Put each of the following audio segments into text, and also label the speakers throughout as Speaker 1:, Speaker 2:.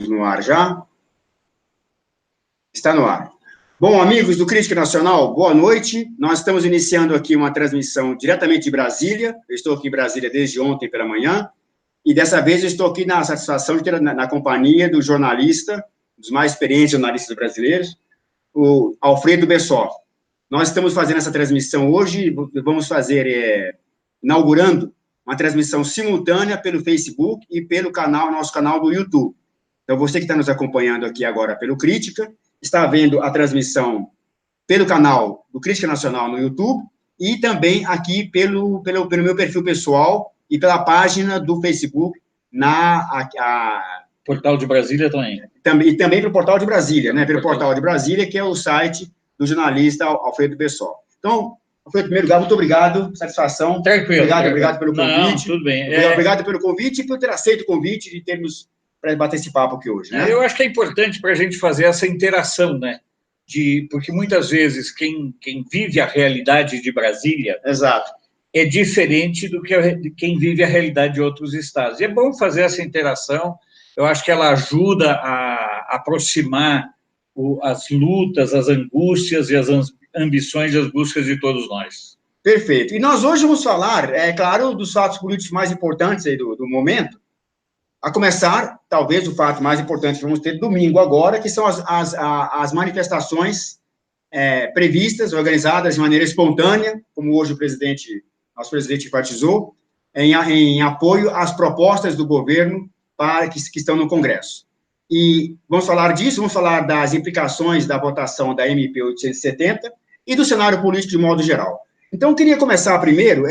Speaker 1: no ar já. Está no ar. Bom, amigos do Crítica Nacional, boa noite. Nós estamos iniciando aqui uma transmissão diretamente de Brasília. Eu estou aqui em Brasília desde ontem pela manhã. E dessa vez eu estou aqui na satisfação de ter na companhia do jornalista, dos mais experientes jornalistas brasileiros, o Alfredo Bessó. Nós estamos fazendo essa transmissão hoje, vamos fazer, inaugurando uma transmissão simultânea pelo Facebook e pelo nosso canal do YouTube. Então, você que está nos acompanhando aqui agora pelo Crítica, está vendo a transmissão pelo canal do Crítica Nacional no YouTube e também aqui pelo meu perfil pessoal e pela página do Facebook
Speaker 2: Portal de Brasília também.
Speaker 1: E também pelo Portal de Brasília, né? Pelo Portal de Brasília, que é o site do jornalista Alfredo Bessó. Então, Alfredo, em primeiro lugar, muito obrigado, satisfação.
Speaker 2: Tranquilo.
Speaker 1: Obrigado pelo convite.
Speaker 2: Não, tudo bem.
Speaker 1: Obrigado pelo convite e por ter aceito o convite de termos para bater esse papo aqui hoje, né?
Speaker 2: Eu acho que é importante para a gente fazer essa interação, né? Porque muitas vezes quem vive a realidade de Brasília
Speaker 1: Exato.
Speaker 2: É diferente do que quem vive a realidade de outros estados. E é bom fazer essa interação, eu acho que ela ajuda a aproximar as lutas, as angústias e as ambições e as buscas de todos nós.
Speaker 1: Perfeito. E nós hoje vamos falar, claro, dos fatos políticos mais importantes aí do momento, a começar, talvez, o fato mais importante que vamos ter domingo agora, que são as manifestações previstas, organizadas de maneira espontânea, como hoje nosso presidente enfatizou, em apoio às propostas do governo que estão no Congresso. E vamos falar disso, vamos falar das implicações da votação da MP 870 e do cenário político de modo geral. Então, eu queria começar primeiro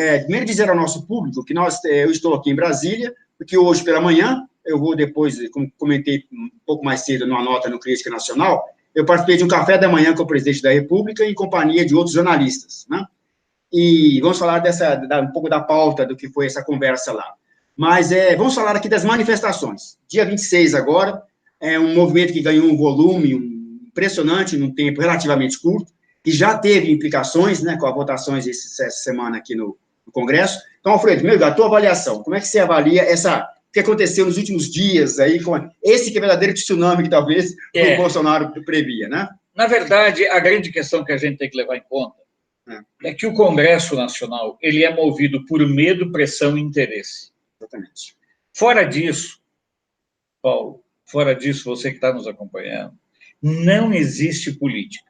Speaker 1: dizer ao nosso público que eu estou aqui em Brasília, porque hoje pela manhã, eu vou depois, como comentei um pouco mais cedo numa nota no Crítica Nacional, eu participei de um café da manhã com o presidente da República em companhia de outros jornalistas, né? E vamos falar um pouco da pauta do que foi essa conversa lá. Mas vamos falar aqui das manifestações. Dia 26 agora, é um movimento que ganhou um volume impressionante num tempo relativamente curto, que já teve implicações, né, com as votações essa semana aqui no Congresso. Então, Alfredo, primeiro, a tua avaliação, como é que você avalia o que aconteceu nos últimos dias aí, com esse que é o verdadeiro tsunami que talvez o Bolsonaro previa, né?
Speaker 2: Na verdade, a grande questão que a gente tem que levar em conta é que o Congresso Nacional, ele é movido por medo, pressão e interesse.
Speaker 1: Exatamente.
Speaker 2: Fora disso, Paulo, você que está nos acompanhando, não existe política.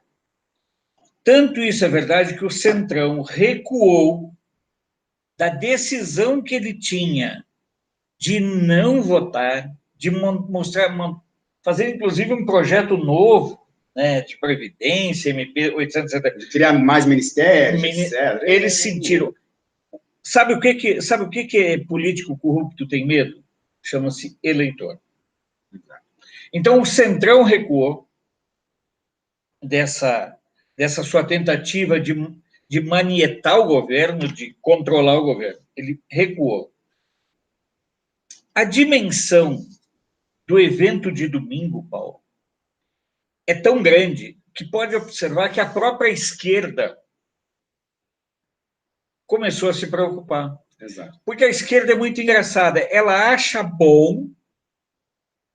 Speaker 2: Tanto isso é verdade que o Centrão recuou da decisão que ele tinha de não votar, de fazer, inclusive, um projeto novo, né, de Previdência, MP 870.
Speaker 1: De criar mais ministérios, etc.
Speaker 2: Eles sentiram... Sabe o que é político corrupto tem medo? Chama-se eleitor. Então, o Centrão recuou dessa sua tentativa de manietar o governo, de controlar o governo. Ele recuou. A dimensão do evento de domingo, Paulo, é tão grande que pode observar que a própria esquerda começou a se preocupar.
Speaker 1: Exato.
Speaker 2: Porque a esquerda é muito engraçada. Ela acha bom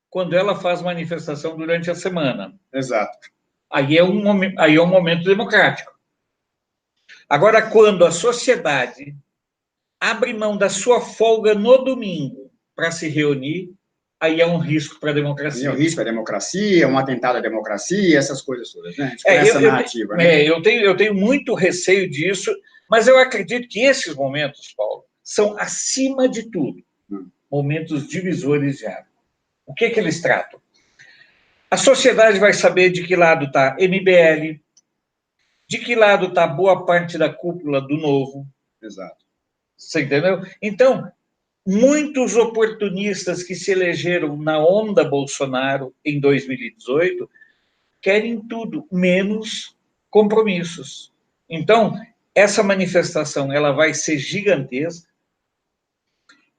Speaker 2: quando ela faz manifestação durante a semana.
Speaker 1: Exato.
Speaker 2: Aí é um momento democrático. Agora, quando a sociedade abre mão da sua folga no domingo para se reunir, aí é um risco para a democracia.
Speaker 1: É um risco para a democracia, um atentado à democracia, essas coisas todas, né? Essa narrativa.
Speaker 2: Eu tenho muito receio disso, mas eu acredito que esses momentos, Paulo, são, acima de tudo, momentos divisores de água. O que eles tratam? A sociedade vai saber de que lado está MBL, de que lado está boa parte da cúpula do Novo.
Speaker 1: Exato.
Speaker 2: Você entendeu? Então, muitos oportunistas que se elegeram na onda Bolsonaro em 2018 querem tudo, menos compromissos. Então, essa manifestação ela vai ser gigantesca,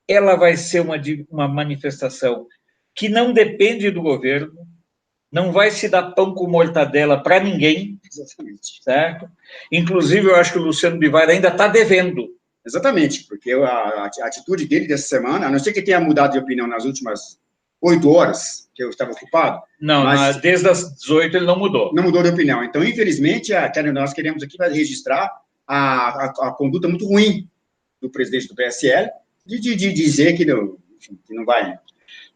Speaker 2: ela vai ser uma manifestação que não depende do governo, não vai se dar pão com mortadela para ninguém.
Speaker 1: Exatamente.
Speaker 2: Certo? Inclusive, eu acho que o Luciano Bivar ainda está devendo.
Speaker 1: Exatamente, porque a atitude dele dessa semana, a não ser que tenha mudado de opinião nas últimas 8 horas, que eu estava ocupado.
Speaker 2: Não, mas desde as 18 ele não mudou.
Speaker 1: Não mudou de opinião. Então, infelizmente, nós queremos aqui registrar a conduta muito ruim do presidente do PSL de dizer que não vai...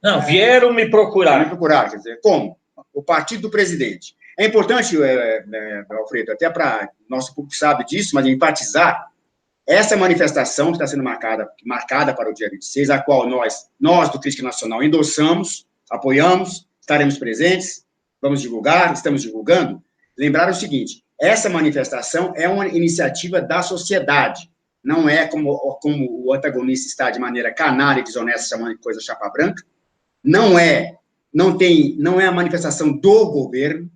Speaker 2: Não, vieram me procurar.
Speaker 1: Me procurar, quer dizer, como? O partido do presidente. É importante, Alfredo, até para nosso público sabe disso, mas enfatizar essa manifestação que está sendo marcada para o dia 26, a qual nós do Crítica Nacional endossamos, apoiamos, estaremos presentes, vamos divulgar, estamos divulgando. Lembrar o seguinte, essa manifestação é uma iniciativa da sociedade, não é como o antagonista está de maneira canalha e desonesta, chamando de coisa chapa branca, não é a manifestação do governo,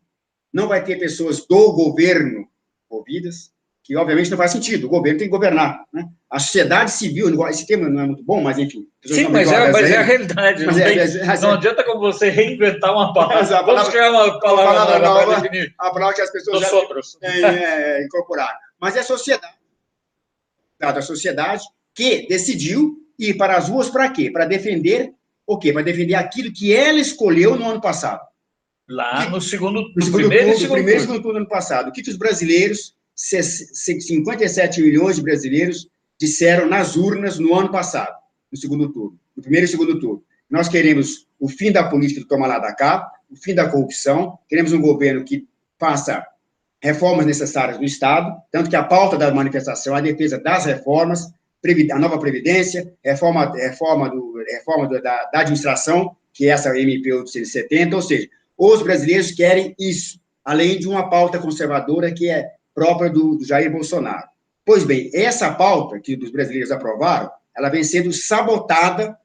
Speaker 1: não vai ter pessoas do governo envolvidas, que obviamente não faz sentido, o governo tem que governar, né? A sociedade civil, esse termo não é muito bom, mas enfim.
Speaker 2: Sim, mas é a realidade, não adianta como você reinventar uma palavra. Vamos criar uma palavra nova para definir.
Speaker 1: A palavra que as pessoas incorporaram. Mas é a sociedade que decidiu ir para as ruas para quê? Para defender o quê? Para defender aquilo que ela escolheu no ano passado.
Speaker 2: Lá no
Speaker 1: primeiro e segundo turno do ano passado. O que os brasileiros, 57 milhões de brasileiros, disseram nas urnas no ano passado, no segundo turno, no primeiro e segundo turno. Nós queremos o fim da política do toma lá da cá, o fim da corrupção, queremos um governo que faça reformas necessárias no Estado, tanto que a pauta da manifestação é a defesa das reformas, a nova Previdência, reforma da administração, que é essa MP 870, ou seja, os brasileiros querem isso, além de uma pauta conservadora que é própria do Jair Bolsonaro. Pois bem, essa pauta que os brasileiros aprovaram, ela vem sendo sabotada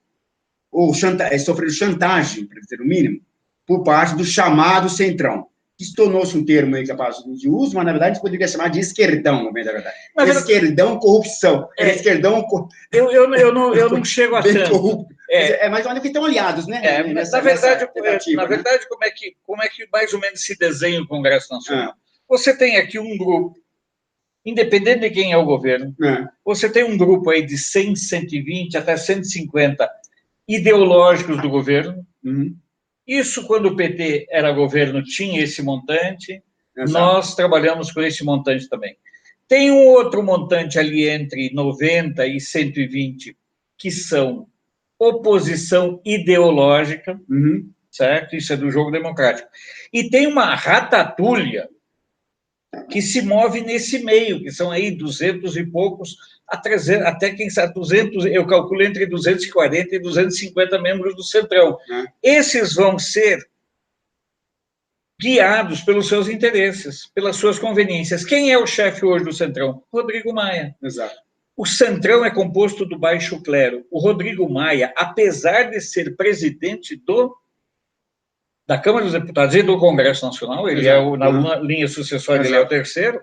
Speaker 1: ou sofrendo chantagem, para dizer o mínimo, por parte do chamado Centrão. Isso tornou-se um termo aí capaz de uso, mas, na verdade, a gente poderia chamar de esquerdão, na verdade. Esquerdão, corrupção. Esquerdão...
Speaker 2: Eu não chego a tanto.
Speaker 1: Corrupto. Mas olha que estão aliados, né?
Speaker 2: Na verdade, como é que mais ou menos se desenha o Congresso Nacional? Você tem aqui um grupo, independente de quem é o governo, você tem um grupo aí de 100, 120, até 150 ideológicos do governo. Isso, quando o PT era governo, tinha esse montante. Exato. Nós trabalhamos com esse montante também. Tem um outro montante ali entre 90 e 120, que são oposição ideológica, certo? Isso é do jogo democrático. E tem uma ratatúlia que se move nesse meio, que são aí 200 e poucos, a 300, até quem sabe 200, eu calculo entre 240 e 250 membros do Centrão. Esses vão ser guiados pelos seus interesses, pelas suas conveniências. Quem é o chefe hoje do Centrão? Rodrigo Maia.
Speaker 1: Exato.
Speaker 2: O Centrão é composto do baixo clero. O Rodrigo Maia, apesar de ser presidente da Câmara dos Deputados e do Congresso Nacional, ele na linha sucessória, ele é o terceiro,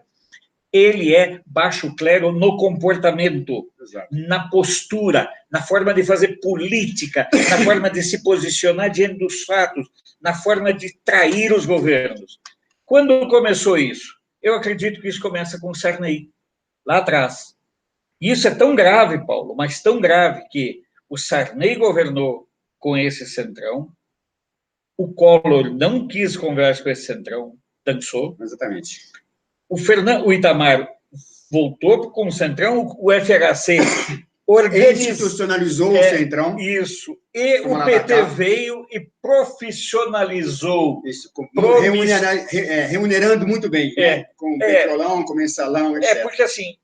Speaker 2: ele é baixo clero no comportamento, na postura, na forma de fazer política, na forma de se posicionar diante dos fatos, na forma de trair os governos. Quando começou isso? Eu acredito que isso começa com o Sarney, lá atrás. E isso é tão grave, Paulo, mas tão grave que o Sarney governou com esse Centrão, o Collor não quis congresso com esse Centrão, dançou.
Speaker 1: Exatamente.
Speaker 2: O Itamar voltou com o Centrão, o FHC
Speaker 1: institucionalizou o Centrão.
Speaker 2: Isso. E o PT veio e profissionalizou.
Speaker 1: Isso, remunerando muito bem, né? Com petrolão, com mensalão, etc.
Speaker 2: Porque assim,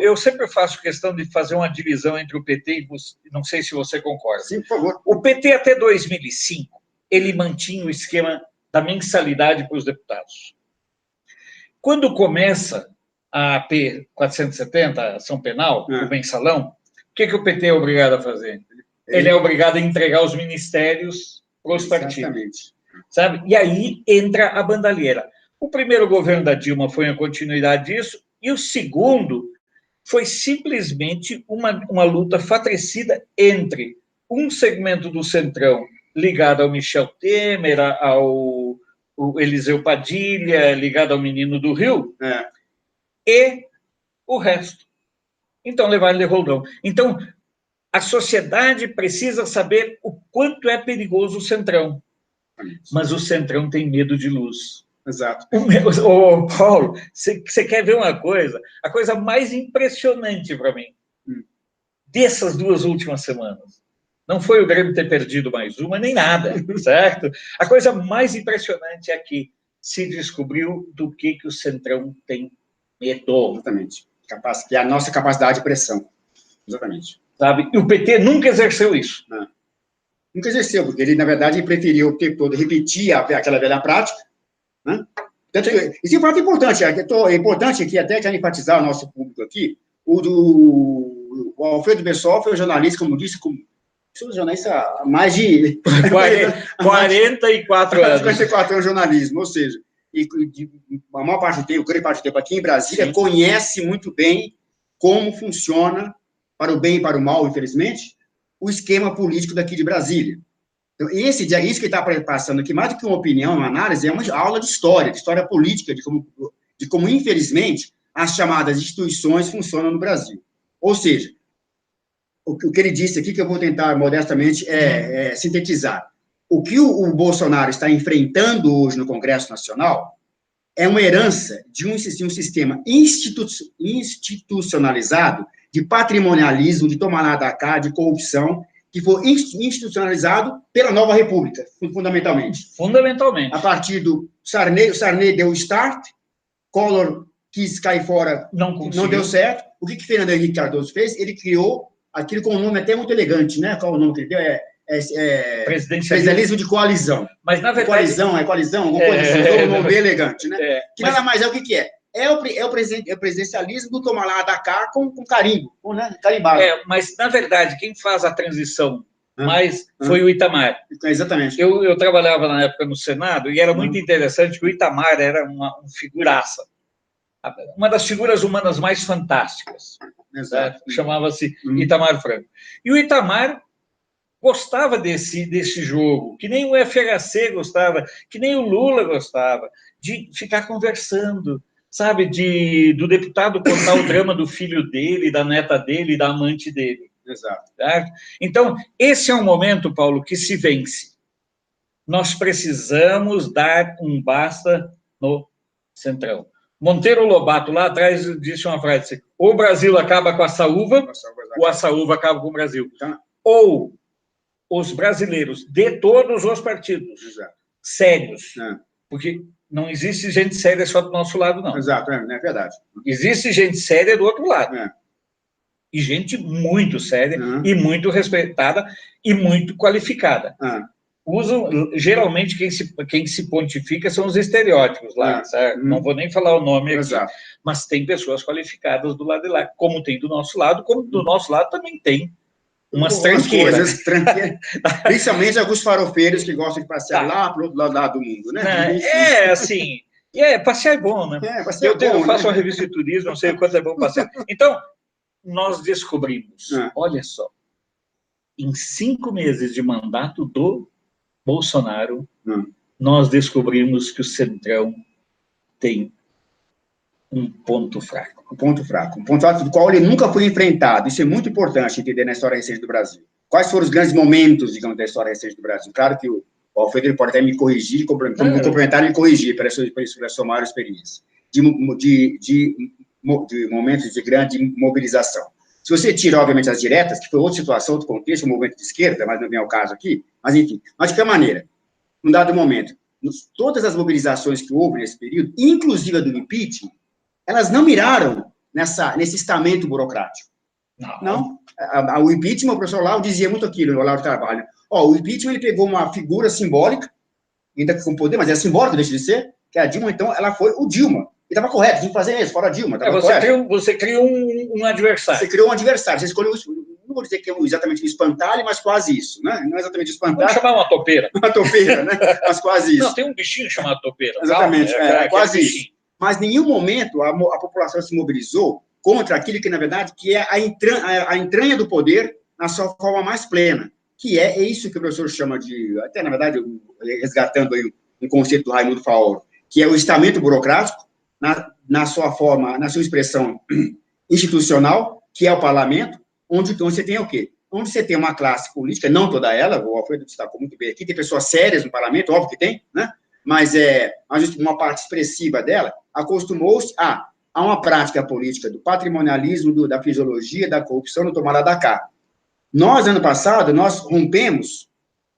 Speaker 2: eu sempre faço questão de fazer uma divisão entre o PT e você, não sei se você concorda.
Speaker 1: Sim, por favor.
Speaker 2: O PT até 2005, ele mantinha o esquema da mensalidade para os deputados. Quando começa a AP 470, a ação penal, o mensalão, o que o PT é obrigado a fazer? Ele é obrigado a entregar os ministérios para os partidos. Sabe? E aí entra a bandalheira. O primeiro governo da Dilma foi a continuidade disso, e o segundo foi simplesmente uma luta fratricida entre um segmento do Centrão ligado ao Michel Temer, ao Eliseu Padilha, ligado ao Menino do Rio, e o resto. Então, levar-lhe roldão. Então, a sociedade precisa saber o quanto é perigoso o Centrão. mas o Centrão tem medo de luz.
Speaker 1: Exato.
Speaker 2: Ô, Paulo, você quer ver uma coisa? A coisa mais impressionante para mim, dessas 2 últimas semanas, não foi o Grêmio ter perdido mais uma, nem nada, certo? A coisa mais impressionante é que se descobriu do que o Centrão tem medo.
Speaker 1: Exatamente. Que é a nossa capacidade de pressão. Exatamente.
Speaker 2: Sabe? E o PT nunca exerceu isso.
Speaker 1: Não. Nunca exerceu, porque ele, na verdade, preferiu o tempo todo repetir aquela velha prática. Né? Tanto que, isso é um fato importante. É importante aqui, até quero enfatizar o nosso público aqui, o Alfredo Bessol foi um jornalista, como disse, sou jornalista há mais de
Speaker 2: 44 anos.
Speaker 1: 44 anos de jornalismo, ou seja, a maior parte do tempo, grande parte do tempo aqui em Brasília, conhece muito bem como funciona, para o bem e para o mal, infelizmente, o esquema político daqui de Brasília. Então, isso que ele está passando aqui, mais do que uma opinião, uma análise, é uma aula de história política, de como, infelizmente, as chamadas instituições funcionam no Brasil. Ou seja, o que ele disse aqui, que eu vou tentar modestamente sintetizar. O que o Bolsonaro está enfrentando hoje no Congresso Nacional é uma herança de um sistema institucionalizado de patrimonialismo, de tomar lá da cá, de corrupção, que foi institucionalizado pela Nova República, fundamentalmente.
Speaker 2: Fundamentalmente.
Speaker 1: A partir do Sarney, o Sarney deu o start, Collor quis cair fora, não deu certo. O que Fernando Henrique Cardoso fez? Ele criou aquilo com um nome até muito elegante, né? Qual o nome que ele deu? Presidencialismo de coalizão.
Speaker 2: Mas, na verdade...
Speaker 1: Coalizão, alguma coisa assim, um nome bem elegante, né? Nada mais é o que é. É o presidencialismo do tomar lá da cá com carimbo, né? Carimbado.
Speaker 2: Mas, na verdade, quem faz a transição mais foi o Itamar.
Speaker 1: Exatamente.
Speaker 2: Eu trabalhava na época no Senado e era muito interessante que o Itamar era uma figuraça. Uma das figuras humanas mais fantásticas.
Speaker 1: Exato.
Speaker 2: Chamava-se Itamar Franco. E o Itamar gostava desse jogo, que nem o FHC gostava, que nem o Lula gostava, de ficar conversando, sabe, do deputado contar o drama do filho dele, da neta dele, da amante dele.
Speaker 1: Exato.
Speaker 2: Certo? Então, esse é um momento, Paulo, que se vence. Nós precisamos dar um basta no Centrão. Monteiro Lobato, lá atrás, disse uma frase: ou o Brasil acaba com a saúva, ou a saúva acaba com o Brasil.
Speaker 1: Então,
Speaker 2: ou os brasileiros, de todos os partidos, sérios, porque não existe gente séria só do nosso lado, não.
Speaker 1: Exato, é verdade.
Speaker 2: Existe gente séria do outro lado. E gente muito séria, e muito respeitada, e muito qualificada. Geralmente, quem se pontifica são os estereótipos lá, certo? Não vou nem falar o nome aqui, mas tem pessoas qualificadas do lado de lá, como tem do nosso lado, como do nosso lado também tem umas tranqueiras.
Speaker 1: Principalmente alguns farofeiros que gostam de passear lá para o outro lado do mundo, né?
Speaker 2: Assim, passear é bom, né? Eu faço uma revista de turismo, não sei o quanto é bom passear. Então, nós descobrimos, olha só, em 5 meses de mandato do Bolsonaro, nós descobrimos que o Centrão tem um ponto fraco.
Speaker 1: Um ponto fraco do qual ele nunca foi enfrentado. Isso é muito importante entender na história recente do Brasil. Quais foram os grandes momentos, digamos, da história recente do Brasil? Claro que o Alfredo pode até me corrigir, complementar e me corrigir pela sua maior experiência. De momentos de grande mobilização. Se você tira, obviamente, as diretas, que foi outra situação, outro contexto, um movimento de esquerda, mas não vem ao caso aqui, mas enfim, mas de qualquer maneira, num dado momento, todas as mobilizações que houve nesse período, inclusive a do impeachment, elas não miraram nesse estamento burocrático. Não. O impeachment, o professor Lau dizia muito aquilo, no Olavo de Carvalho. O impeachment, ele pegou uma figura simbólica, ainda com poder, mas é simbólica, deixa de ser, que é a Dilma, então, ela foi o Dilma. E estava correto, tinha que fazer isso, fora a Dilma.
Speaker 2: Você criou um adversário.
Speaker 1: Você criou um adversário, você escolheu, não vou dizer que é exatamente um espantalho, mas quase isso, né? Não é exatamente espantalho.
Speaker 2: Vamos chamar uma topeira.
Speaker 1: Uma topeira, né? Mas quase isso.
Speaker 2: Não, tem um bichinho chamado topeira.
Speaker 1: Exatamente, quase isso. Mas em nenhum momento a população se mobilizou contra aquilo que, na verdade, que é a entranha do poder na sua forma mais plena, que é isso que o professor chama de, até, na verdade, resgatando aí um conceito do Raimundo Faoro, que é o estamento burocrático, na sua forma, na sua expressão institucional, que é o parlamento, onde você tem o quê? onde você tem uma classe política, não toda ela, o Alfredo destacou muito bem aqui, tem pessoas sérias no parlamento, óbvio que tem, né? Mas uma parte expressiva dela acostumou-se a uma prática política do patrimonialismo, da fisiologia, da corrupção, do tomar lá da cá. Nós, ano passado, nós rompemos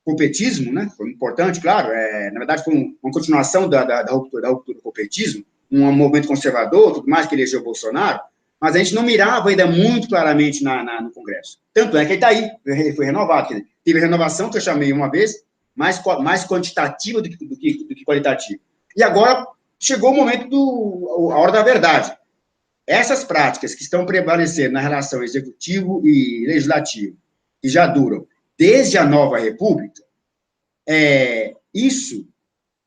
Speaker 1: com o petismo, né? Foi importante, claro, na verdade foi uma continuação da ruptura com o petismo, um movimento conservador, tudo mais, que elegeu o Bolsonaro, mas a gente não mirava ainda muito claramente no Congresso. Tanto é que ele está aí, ele foi renovado. Quer dizer, teve a renovação, que eu chamei uma vez, mais quantitativa do que qualitativa. E agora chegou o momento a hora da verdade. Essas práticas que estão prevalecendo na relação executivo e legislativo, que já duram desde a nova República, isso,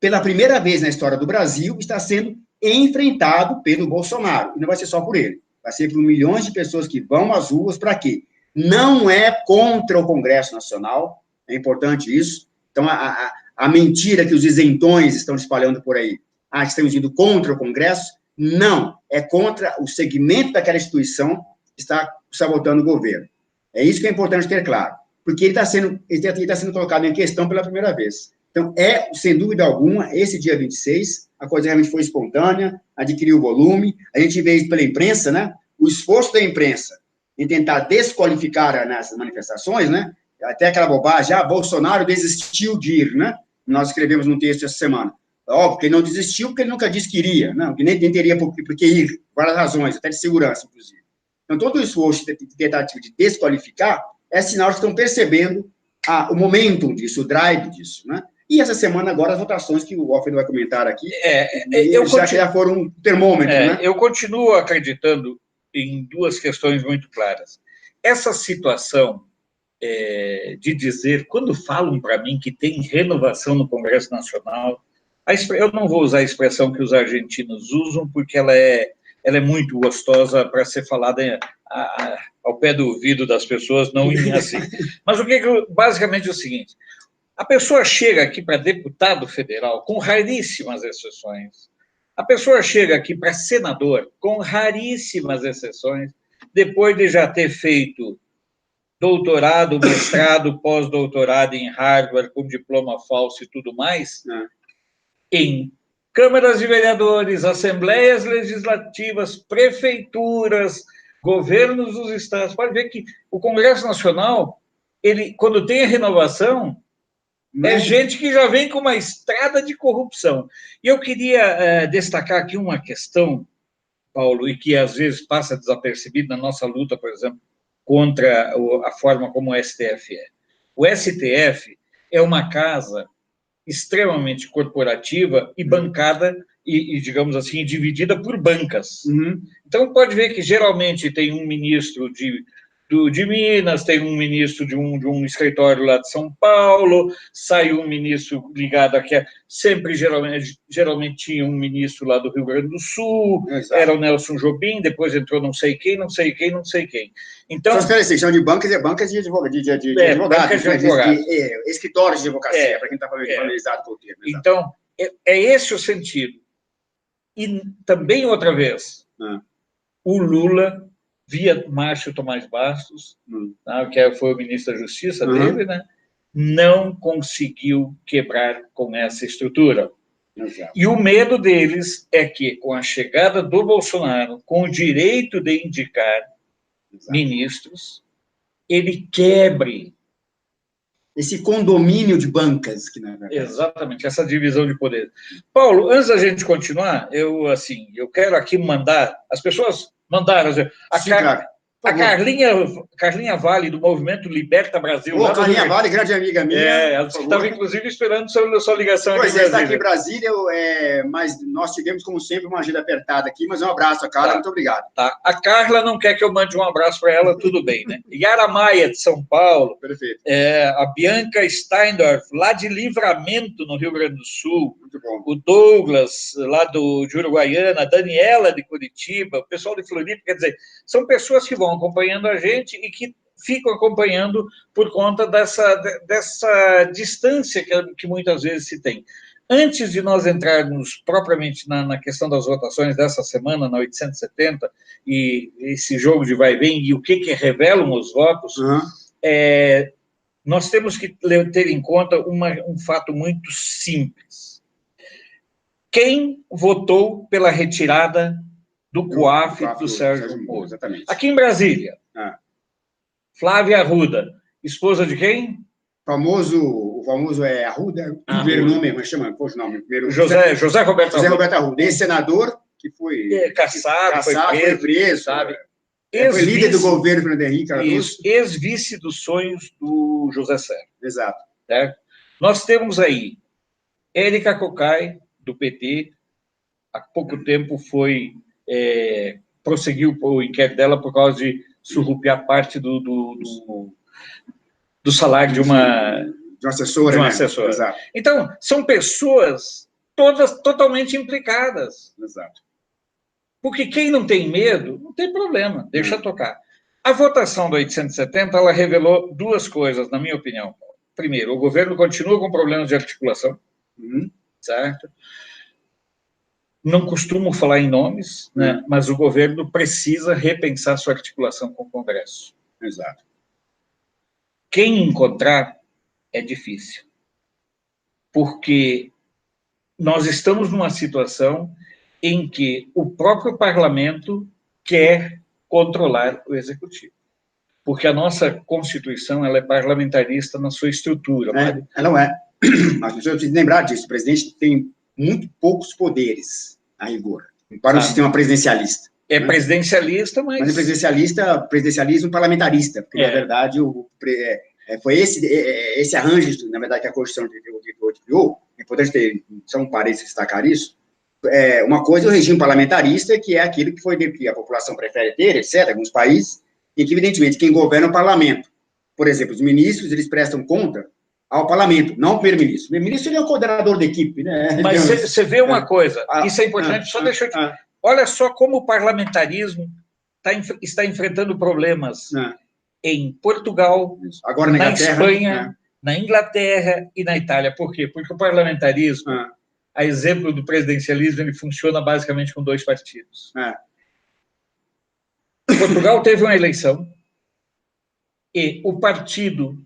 Speaker 1: pela primeira vez na história do Brasil, está sendo enfrentado pelo Bolsonaro. E não vai ser só por ele. Vai ser por milhões de pessoas que vão às ruas para quê? Não é contra o Congresso Nacional, é importante isso. Então, a mentira que os isentões estão espalhando por aí, que estamos indo contra o Congresso, não, é contra o segmento daquela instituição que está sabotando o governo. É isso que é importante ter claro, porque ele está sendo colocado em questão pela primeira vez. Então, sem dúvida alguma, esse dia 26, a coisa realmente foi espontânea, adquiriu volume, a gente vê isso pela imprensa, né? O esforço da imprensa em tentar desqualificar nessas manifestações, né? Até aquela bobagem, Bolsonaro desistiu de ir, né? Nós escrevemos num texto essa semana. Óbvio que ele não desistiu porque ele nunca disse que iria, não, que nem teria por que ir, por várias razões, até de segurança, inclusive. Então, todo o esforço de tentativa de desqualificar é sinal de que estão percebendo o momentum disso, o drive disso, né? E essa semana, agora, as votações que o Alfredo vai comentar aqui, já foram um termômetro, né?
Speaker 2: Eu continuo acreditando em duas questões muito claras. Essa situação de dizer, quando falam para mim que tem renovação no Congresso Nacional, eu não vou usar a expressão que os argentinos usam, porque ela é muito gostosa para ser falada ao pé do ouvido das pessoas, não assim. Mas basicamente é o seguinte: a pessoa chega aqui para deputado federal, com raríssimas exceções. A pessoa chega aqui para senador, com raríssimas exceções, depois de já ter feito doutorado, mestrado, pós-doutorado em Harvard, com diploma falso e tudo mais, em câmaras de vereadores, assembleias legislativas, prefeituras, governos dos estados. Pode ver que o Congresso Nacional, quando tem a renovação, é gente que já vem com uma estrada de corrupção. E eu queria destacar aqui uma questão, Paulo, e que às vezes passa desapercebida na nossa luta, por exemplo, contra a forma como o STF é. O STF é uma casa extremamente corporativa e bancada, e digamos assim, dividida por bancas. Então, pode ver que geralmente tem um ministro de Minas, tem um ministro de um escritório lá de São Paulo, sai um ministro ligado aqui, sempre, geralmente tinha um ministro lá do Rio Grande do Sul, exato. Era o Nelson Jobim, depois entrou não sei quem. Então,
Speaker 1: só chama de bancas de advogados, escritórios de advocacia, para quem está familiarizado com o termo.
Speaker 2: Então, é esse o sentido. E também, outra vez, o Lula, via Márcio Tomás Bastos, que foi o ministro da Justiça dele, né, não conseguiu quebrar com essa estrutura. Exato. E o medo deles é que, com a chegada do Bolsonaro, com o direito de indicar ministros, ele quebre
Speaker 1: esse condomínio de bancas.
Speaker 2: Exatamente, essa divisão de poder. Paulo, antes da gente continuar, eu quero aqui mandar, as pessoas mandaram, a Carlinha Vale, do Movimento Liberta Brasil.
Speaker 1: Carlinha Vale, grande amiga minha.
Speaker 2: Ela estava, inclusive, esperando sua ligação.
Speaker 1: Pois está aqui em Brasília, mas nós tivemos, como sempre, uma agenda apertada aqui, mas um abraço a Carla, muito obrigado.
Speaker 2: Tá. A Carla não quer que eu mande um abraço para ela, tudo bem, né? Yara Maia, de São Paulo.
Speaker 1: Perfeito.
Speaker 2: A Bianca Steindorf, lá de Livramento, no Rio Grande do Sul.
Speaker 1: Muito bom.
Speaker 2: O Douglas, lá de Uruguaiana, a Daniela, de Curitiba, o pessoal de Floripa, quer dizer, são pessoas que vão acompanhando a gente e que ficam acompanhando por conta dessa distância que muitas vezes se tem. Antes de nós entrarmos propriamente na questão das votações dessa semana, na 870, e esse jogo de vai e vem, e o que revelam os votos, nós temos que ter em conta um fato muito simples. Quem votou pela retirada do COAF do Sérgio Moro?
Speaker 1: Exatamente.
Speaker 2: Aqui em Brasília, Flávia Arruda, esposa de quem?
Speaker 1: O famoso Arruda, o primeiro nome, mas chama, poxa, o nome.
Speaker 2: José Roberto
Speaker 1: Arruda. José Roberto Arruda, ex-senador, que foi
Speaker 2: caçado, foi preso,
Speaker 1: sabe? Foi líder do governo Fernando Henrique Cardoso.
Speaker 2: Ex-vice dos sonhos do José Serra.
Speaker 1: Exato.
Speaker 2: Certo? Nós temos aí Érica Cocai, do PT, há pouco tempo prosseguiu o inquérito dela por causa de surrupiar parte do salário de uma
Speaker 1: assessora.
Speaker 2: De uma assessora.
Speaker 1: Exato.
Speaker 2: Então, são pessoas todas totalmente implicadas.
Speaker 1: Exato.
Speaker 2: Porque quem não tem medo, não tem problema, deixa tocar. A votação do 870, ela revelou duas coisas, na minha opinião. Primeiro, o governo continua com problemas de articulação, certo? Não costumo falar em nomes, né? Mas o governo precisa repensar sua articulação com o Congresso.
Speaker 1: Exato.
Speaker 2: Quem encontrar é difícil, porque nós estamos numa situação em que o próprio parlamento quer controlar o executivo. Porque a nossa Constituição ela é parlamentarista na sua estrutura.
Speaker 1: Ela não é. Mas você precisa lembrar disso. O presidente tem muito poucos poderes, a rigor, para o sistema presidencialista.
Speaker 2: Presidencialista, mas
Speaker 1: é presidencialismo parlamentarista, porque, na verdade, foi esse arranjo, na verdade, que a Constituição criou. É importante ter, só um parênteses, destacar isso. Uma coisa é o regime parlamentarista, que é aquilo que a população prefere ter, etc., alguns países, e que, evidentemente, quem governa é o parlamento. Por exemplo, os ministros, eles prestam conta ao parlamento, não ao primeiro-ministro. O primeiro-ministro, ele é o coordenador da equipe, né?
Speaker 2: Mas você vê uma coisa, isso é importante, só deixa eu te... Olha só como o parlamentarismo está enfrentando problemas em Portugal,
Speaker 1: agora
Speaker 2: na Espanha, na Inglaterra e na Itália. Por quê? Porque o parlamentarismo, a exemplo do presidencialismo, ele funciona basicamente com dois partidos. Portugal teve uma eleição e o partido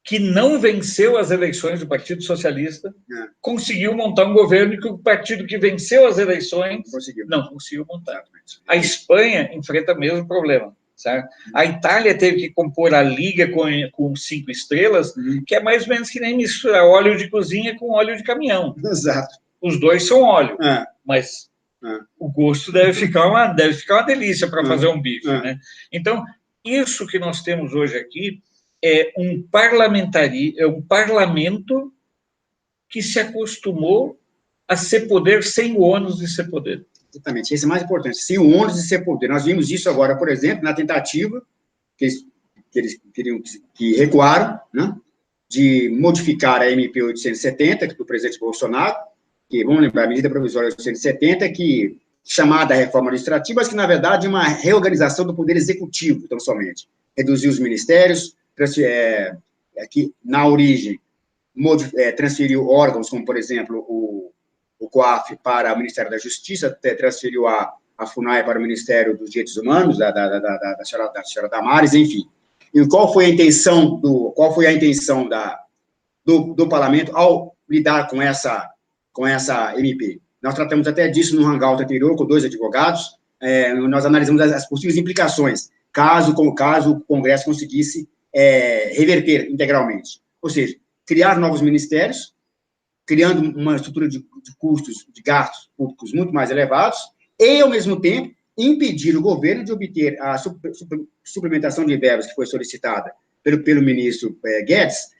Speaker 2: que não venceu as eleições, do Partido Socialista, conseguiu montar um governo, e que o partido que venceu as eleições não conseguiu montar. A Espanha enfrenta o mesmo problema. Certo? A Itália teve que compor a liga com 5 estrelas, que é mais ou menos que nem misturar óleo de cozinha com óleo de caminhão.
Speaker 1: Exato.
Speaker 2: Os dois são óleo, mas o gosto deve ficar uma delícia para fazer um bife. Né? Então, isso que nós temos hoje aqui é um parlamento que se acostumou a ser poder sem o ônus de ser poder.
Speaker 1: Exatamente, esse é mais importante, sem o ônus de ser poder. Nós vimos isso agora, por exemplo, na tentativa que eles queriam, que recuaram, né, de modificar a MP 870, do presidente Bolsonaro, que, vamos lembrar, a medida provisória 870, que chamada reforma administrativa, mas que, na verdade, é uma reorganização do poder executivo, tão somente. Reduzir os ministérios, aqui, na origem, transferiu órgãos, como, por exemplo, o COAF para o Ministério da Justiça, transferiu a FUNAI para o Ministério dos Direitos Humanos, da senhora Damares, enfim. E qual foi a intenção do parlamento ao lidar com essa MP? Nós tratamos até disso no hangout anterior, com 2 advogados, nós analisamos as possíveis implicações, caso o Congresso conseguisse reverter integralmente. Ou seja, criar novos ministérios, criando uma estrutura de custos, de gastos públicos muito mais elevados, e, ao mesmo tempo, impedir o governo de obter a suplementação de verbas que foi solicitada pelo ministro Guedes,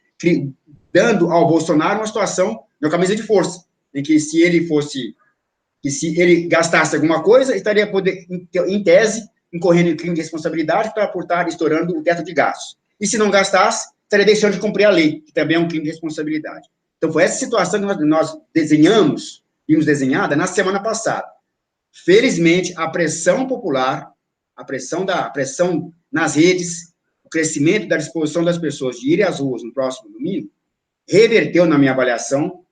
Speaker 1: dando ao Bolsonaro uma situação de uma camisa de força, em que se ele gastasse alguma coisa, estaria, em tese, incorrendo em crime de responsabilidade por estar estourando o teto de gastos. E se não gastasse, estaria deixando de cumprir a lei, que também é um crime de responsabilidade. Então, foi essa situação que nós vimos desenhada na semana passada. Felizmente, a pressão popular, a pressão nas redes, o crescimento da disposição das pessoas de irem às ruas no próximo domingo, reverteu, na minha avaliação,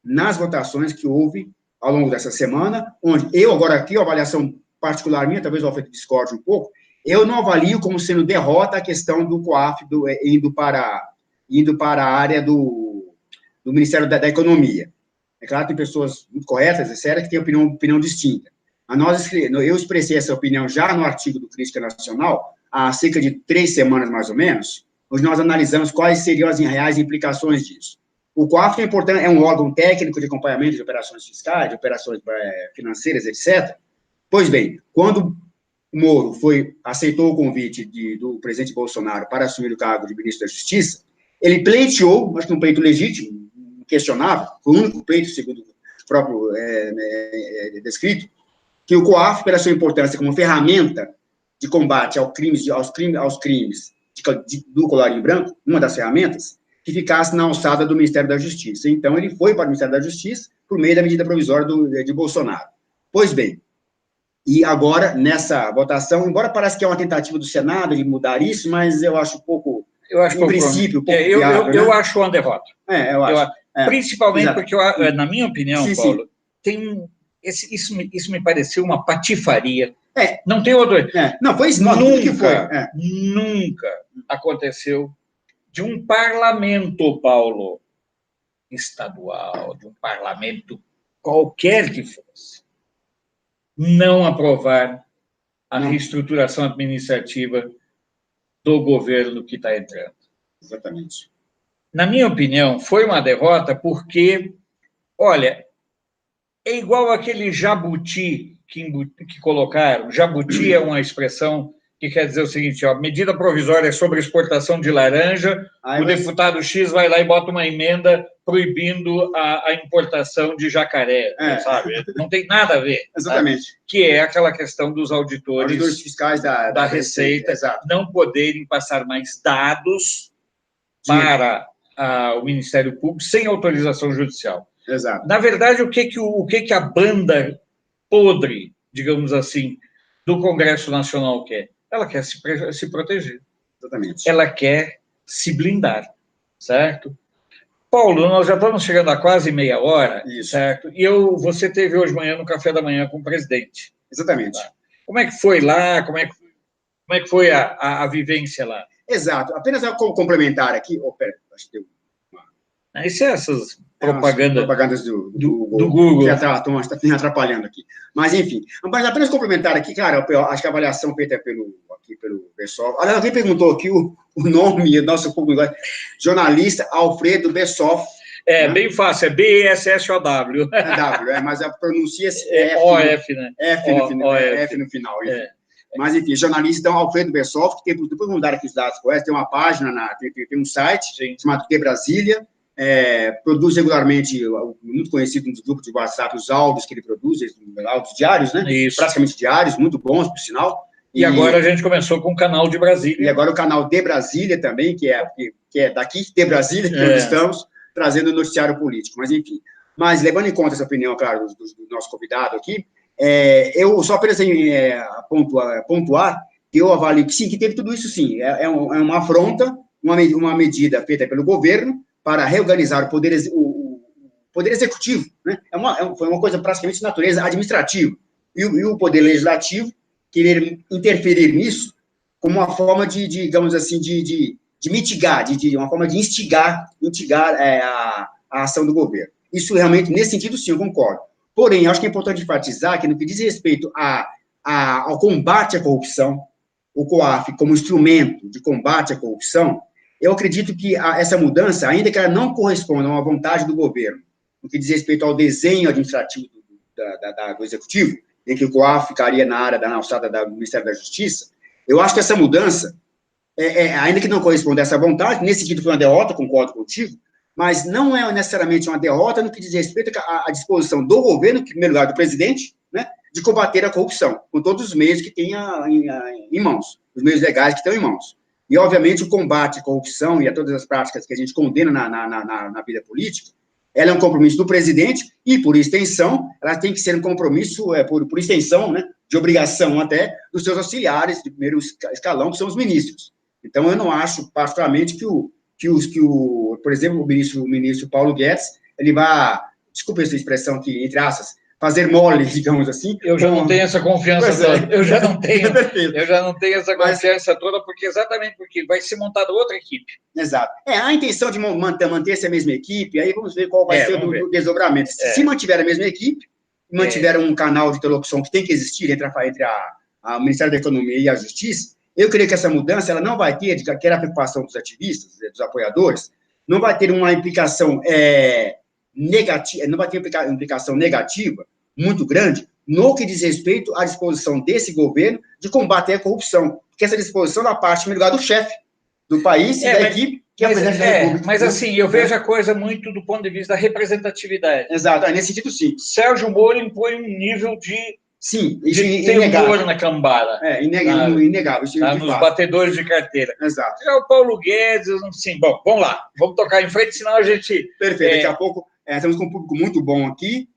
Speaker 1: nas votações que houve ao longo dessa semana, onde eu, agora aqui, a avaliação particular minha, talvez o Alfredo discorde um pouco, Eu não avalio como sendo derrota a questão do COAF indo para a área do Ministério da Economia. É claro que tem pessoas muito corretas e sérias que têm opinião distinta. Eu expressei essa opinião já no artigo do Crítica Nacional, há cerca de 3 semanas, mais ou menos, onde nós analisamos quais seriam as reais implicações disso. O COAF é um órgão técnico de acompanhamento de operações fiscais, de operações financeiras, etc. Pois bem, quando o Moro aceitou o convite do presidente Bolsonaro para assumir o cargo de ministro da Justiça, ele pleiteou, acho que um pleito legítimo, questionável, foi o único pleito, segundo o próprio descrito, que o COAF, pela sua importância como ferramenta de combate aos crimes do colarinho branco, uma das ferramentas, que ficasse na alçada do Ministério da Justiça. Então, ele foi para o Ministério da Justiça por meio da medida provisória de Bolsonaro. Pois bem, e agora, nessa votação, embora pareça que é uma tentativa do Senado de mudar isso, mas eu acho um pouco, em princípio, um pouco viável,
Speaker 2: eu acho uma derrota.
Speaker 1: Eu acho.
Speaker 2: Principalmente
Speaker 1: exato.
Speaker 2: porque, na minha opinião,
Speaker 1: sim,
Speaker 2: Paulo,
Speaker 1: sim.
Speaker 2: Isso me pareceu uma patifaria. Não tem outro.
Speaker 1: Não, foi isso.
Speaker 2: Nunca aconteceu de um parlamento, Paulo, estadual, de um parlamento qualquer que fosse, não aprovar a reestruturação administrativa do governo que está entrando.
Speaker 1: Exatamente.
Speaker 2: Na minha opinião, foi uma derrota porque, olha, é igual aquele jabuti que colocaram. Jabuti é uma expressão que quer dizer o seguinte, medida provisória sobre exportação de laranja, deputado X vai lá e bota uma emenda proibindo a importação de jacaré, sabe? Não tem nada a ver.
Speaker 1: Exatamente.
Speaker 2: Tá? Que é aquela questão dos auditores
Speaker 1: fiscais da
Speaker 2: Receita não poderem passar mais dados para o Ministério Público sem autorização judicial.
Speaker 1: Exato.
Speaker 2: Na verdade, o que a banda podre, digamos assim, do Congresso Nacional quer? Ela quer se proteger.
Speaker 1: Exatamente.
Speaker 2: Ela quer se blindar, certo? Paulo, nós já estamos chegando a quase meia hora,
Speaker 1: Isso.
Speaker 2: certo? E você teve hoje de manhã no café da manhã com o presidente.
Speaker 1: Exatamente.
Speaker 2: Tá? Como é que foi lá? Como é que foi a vivência lá?
Speaker 1: Exato. Apenas a complementar aqui. Acho que deu uma...
Speaker 2: Isso é essas propagandas
Speaker 1: do
Speaker 2: Google.
Speaker 1: Que estão atrapalhando aqui. Mas, enfim. Mas apenas complementar aqui, cara, acho que a avaliação feita pelo Bessoff. Olha, alguém perguntou aqui o nome, nosso público, jornalista Alfredo Bessoff.
Speaker 2: Né? Bem fácil, é B-E-S-S-O-W.
Speaker 1: Mas a pronuncia-se
Speaker 2: O-F, né?
Speaker 1: F no final. Mas, enfim, jornalista, então, Alfredo Bessoff, que depois vamos dar aqui os dados corretos, tem uma página, tem um site chamado The Brasília, produz regularmente, muito conhecido nos grupos de WhatsApp, os áudios que ele produz, áudios diários, né?
Speaker 2: Isso.
Speaker 1: Praticamente diários, muito bons, por sinal.
Speaker 2: E agora a gente começou com o canal de Brasília.
Speaker 1: E agora o canal de Brasília também, que é daqui, de Brasília, que nós estamos, trazendo o noticiário político. Mas, enfim. Mas, levando em conta essa opinião, claro, do nosso convidado aqui, eu só apenas pontuar que eu avalio que sim, que teve tudo isso sim. É uma afronta, uma medida feita pelo governo para reorganizar o poder executivo, né? Foi uma coisa praticamente de natureza administrativa. E o poder legislativo querer interferir nisso como uma forma digamos assim, de mitigar, uma forma de instigar a ação do governo. Isso realmente, nesse sentido, sim, eu concordo. Porém, acho que é importante enfatizar que no que diz respeito ao combate à corrupção, o COAF como instrumento de combate à corrupção, eu acredito que essa mudança, ainda que ela não corresponda a uma vontade do governo, no que diz respeito ao desenho administrativo do Executivo, em que o COAF ficaria na alçada do Ministério da Justiça, eu acho que essa mudança, ainda que não corresponda a essa vontade, nesse sentido foi uma derrota, concordo contigo, mas não é necessariamente uma derrota no que diz respeito à disposição do governo, em primeiro lugar do presidente, né, de combater a corrupção, com todos os meios que tem em mãos, os meios legais que estão em mãos. E, obviamente, o combate à corrupção e a todas as práticas que a gente condena na vida política, ela é um compromisso do presidente e, por extensão, ela tem que ser um compromisso, por extensão, né, de obrigação até, dos seus auxiliares de primeiro escalão, que são os ministros. Então, eu não acho, particularmente, por exemplo, o ministro Paulo Guedes, ele vai, desculpa essa expressão aqui, entre aspas, fazer mole, digamos assim.
Speaker 2: Eu já não tenho essa confiança toda. Eu já não tenho essa confiança toda, exatamente porque vai ser montada outra equipe.
Speaker 1: Exato. A intenção de manter-se a mesma equipe, aí vamos ver qual vai ser o desdobramento. Se mantiver a mesma equipe, mantiver um canal de interlocução que tem que existir entre o Ministério da Economia e a Justiça, eu creio que essa mudança ela não vai ter, que era a preocupação dos ativistas, dos apoiadores, não vai ter uma implicação negativa, não vai ter uma implicação negativa muito grande no que diz respeito à disposição desse governo de combater a corrupção, porque essa disposição da parte melhor do chefe do país e da equipe que é a presidente da República.
Speaker 2: Mas assim, eu vejo a coisa muito do ponto de vista da representatividade.
Speaker 1: Exato, nesse sentido, sim.
Speaker 2: Sérgio Moro impõe um nível de
Speaker 1: inegável.
Speaker 2: Temor na cambada.
Speaker 1: Inegável.
Speaker 2: Nos batedores de carteira.
Speaker 1: Exato.
Speaker 2: Já o Paulo Guedes, assim, bom, vamos lá, vamos tocar em frente, senão a gente...
Speaker 1: Perfeito, daqui a pouco, estamos com um público muito bom aqui,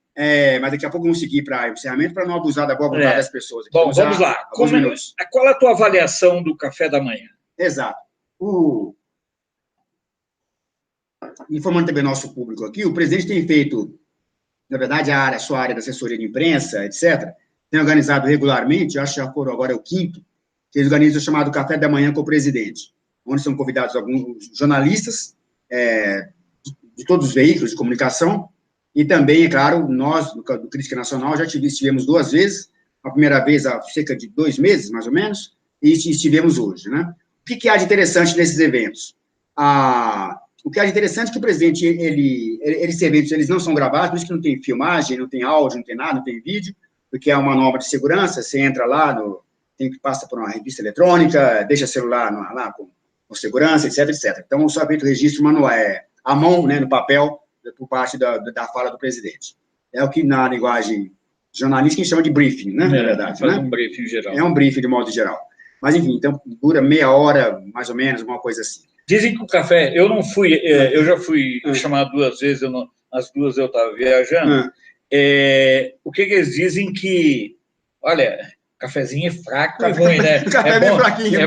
Speaker 1: mas daqui a pouco vamos seguir para o encerramento, para não abusar da boa vontade das pessoas. Aqui.
Speaker 2: Bom, vamos lá. Qual a tua avaliação do café da manhã?
Speaker 1: Exato. Informando também nosso público aqui, o presidente tem feito, na verdade, a sua área da assessoria de imprensa, etc., tem organizado regularmente, acho que já foram agora o quinto, que eles organizam o chamado Café da Manhã com o Presidente, onde são convidados alguns jornalistas de todos os veículos de comunicação, e também, é claro, nós, do Crítica Nacional, já estivemos 2 vezes, a primeira vez há cerca de 2 meses, mais ou menos, e estivemos hoje, né? O que há de interessante nesses eventos? O que há de interessante é que o presidente, esses eventos, eles não são gravados, por isso que não tem filmagem, não tem áudio, não tem nada, não tem vídeo, porque é uma norma de segurança, você entra lá, tem que passar por uma revista eletrônica, deixa o celular lá com segurança, etc, etc. Então, só feito o registro manual, à mão, né, no papel, por parte da fala do presidente. É o que, na linguagem jornalística, a gente chama de briefing, né, na verdade.
Speaker 2: Faz um briefing geral.
Speaker 1: É um briefing, de modo geral. Mas, enfim, então, dura meia hora, mais ou menos, uma coisa assim.
Speaker 2: Dizem que o café, eu não fui, eu já fui chamado 2 vezes, as 2 eu estava viajando, o que eles dizem que, olha, cafezinho é fraco e ruim, né?
Speaker 1: O café é bem fraquinho.
Speaker 2: É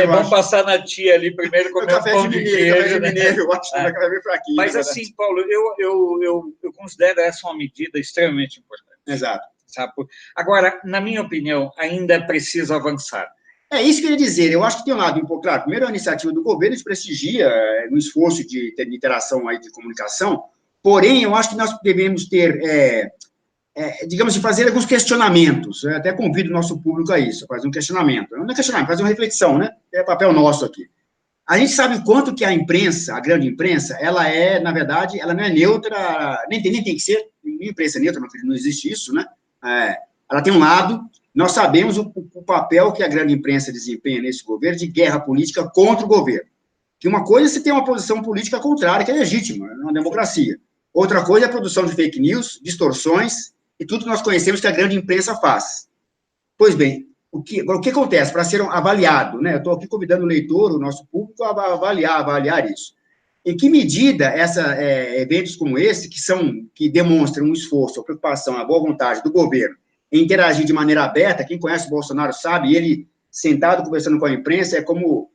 Speaker 2: bom passar na tia ali primeiro, comer um pão de queijo.
Speaker 1: Café de mineiro, eu acho que o café é bem fraquinho.
Speaker 2: Mas assim, Paulo, eu considero essa uma medida extremamente importante.
Speaker 1: Exato.
Speaker 2: Sabe? Agora, na minha opinião, ainda é preciso avançar.
Speaker 1: É isso que eu ia dizer. Eu acho que tem um lado importante. Claro, primeiro, a iniciativa do governo se prestigia no esforço de interação aí de comunicação, porém, eu acho que nós devemos ter, digamos, de fazer alguns questionamentos. Eu até convido o nosso público a isso, a fazer um questionamento. Não é questionamento, fazer uma reflexão, né? É papel nosso aqui. A gente sabe o quanto que a imprensa, a grande imprensa, ela na verdade, ela não é neutra, nem tem que ser, nem imprensa é neutra, não existe isso, né? Ela tem um lado. Nós sabemos o papel que a grande imprensa desempenha nesse governo de guerra política contra o governo. Que uma coisa é se tem uma posição política contrária, que é legítima, é uma democracia. Outra coisa é a produção de fake news, distorções, e tudo que nós conhecemos que a grande imprensa faz. Pois bem, o que acontece? Para ser avaliado, né? Eu estou aqui convidando o leitor, o nosso público, a avaliar isso. Em que medida eventos como esse, que demonstram um esforço, a preocupação, a boa vontade do governo, em interagir de maneira aberta, quem conhece o Bolsonaro sabe, ele sentado conversando com a imprensa, é como,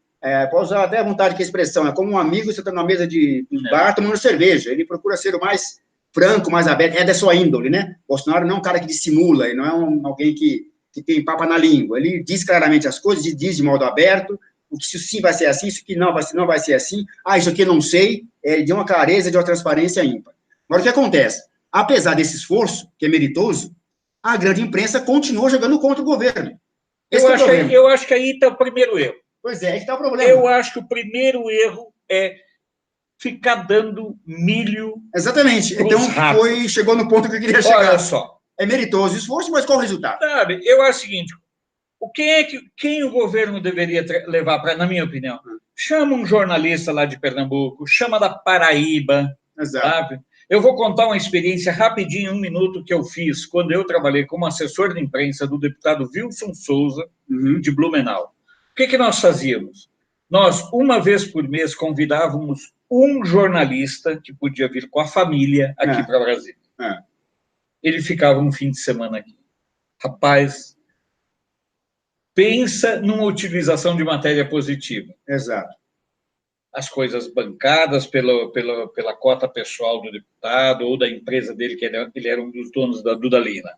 Speaker 1: pode usar até à vontade que a expressão, é como um amigo sentando na mesa de bar tomando cerveja, ele procura ser o mais franco, mais aberto, é da sua índole, né? Bolsonaro não é um cara que dissimula, ele não é alguém que tem papa na língua, ele diz claramente as coisas, e diz de modo aberto, se sim vai ser assim, isso que não vai ser assim, isso aqui eu não sei, de uma clareza, de uma transparência ímpar. Agora, o que acontece? Apesar desse esforço, que é meritoso, a grande imprensa continua jogando contra o governo.
Speaker 2: Eu acho que aí está o primeiro erro.
Speaker 1: Pois é, aí está o problema.
Speaker 2: Eu acho que o primeiro erro é ficar dando milho.
Speaker 1: Exatamente. Então, chegou no ponto que eu queria chegar.
Speaker 2: Olha só.
Speaker 1: É meritoso o esforço, mas qual o resultado?
Speaker 2: Sabe, eu acho o seguinte, quem o governo deveria levar para, na minha opinião? Chama um jornalista lá de Pernambuco, chama da Paraíba,
Speaker 1: exato.
Speaker 2: Sabe? Eu vou contar uma experiência rapidinho, 1 minuto, que eu fiz quando eu trabalhei como assessor de imprensa do deputado Wilson Souza, de Blumenau. O que nós fazíamos? Nós, uma vez por mês, convidávamos um jornalista que podia vir com a família aqui para Brasília. Ele ficava um fim de semana aqui. Rapaz, pensa numa utilização de matéria positiva.
Speaker 1: Exato.
Speaker 2: as coisas bancadas pela cota pessoal do deputado ou da empresa dele, que ele era um dos donos da Dudalina.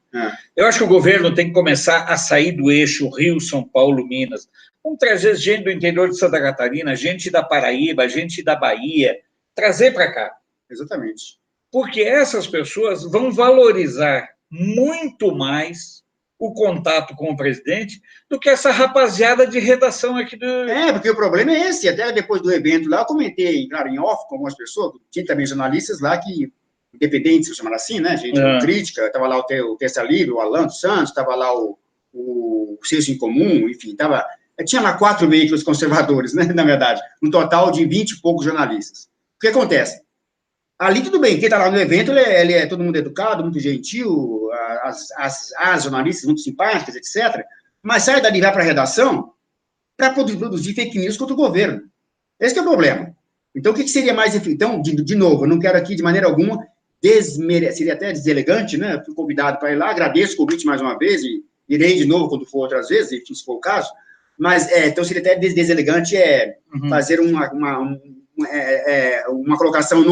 Speaker 2: Eu acho que o governo tem que começar a sair do eixo Rio, São Paulo, Minas. Vamos trazer gente do interior de Santa Catarina, gente da Paraíba, gente da Bahia, trazer para cá.
Speaker 1: Exatamente.
Speaker 2: Porque essas pessoas vão valorizar muito mais o contato com o presidente do que essa rapaziada de redação aqui do...
Speaker 1: Porque o problema é esse. Até depois do evento lá, eu comentei, claro, em off com algumas pessoas, tinha também jornalistas lá que, independentes, se chamar assim, né, gente, crítica, estava lá o Terça Livre, o Alan dos Santos, estava lá o Senso em Comum, enfim, tinha lá 4 veículos conservadores, né, na verdade, um total de 20 e poucos jornalistas. O que acontece? Ali tudo bem, quem está lá no evento, ele é todo mundo educado, muito gentil, as jornalistas muito simpáticas, etc., mas sai dali, vai para a redação para produzir fake news contra o governo. Esse é o problema. Então, o que seria mais... Então, de novo, eu não quero aqui, de maneira alguma, seria até deselegante, né? Fui convidado para ir lá, agradeço o convite mais uma vez, e irei de novo quando for outras vezes, enfim, se for o caso, mas, então, seria até deselegante fazer uma colocação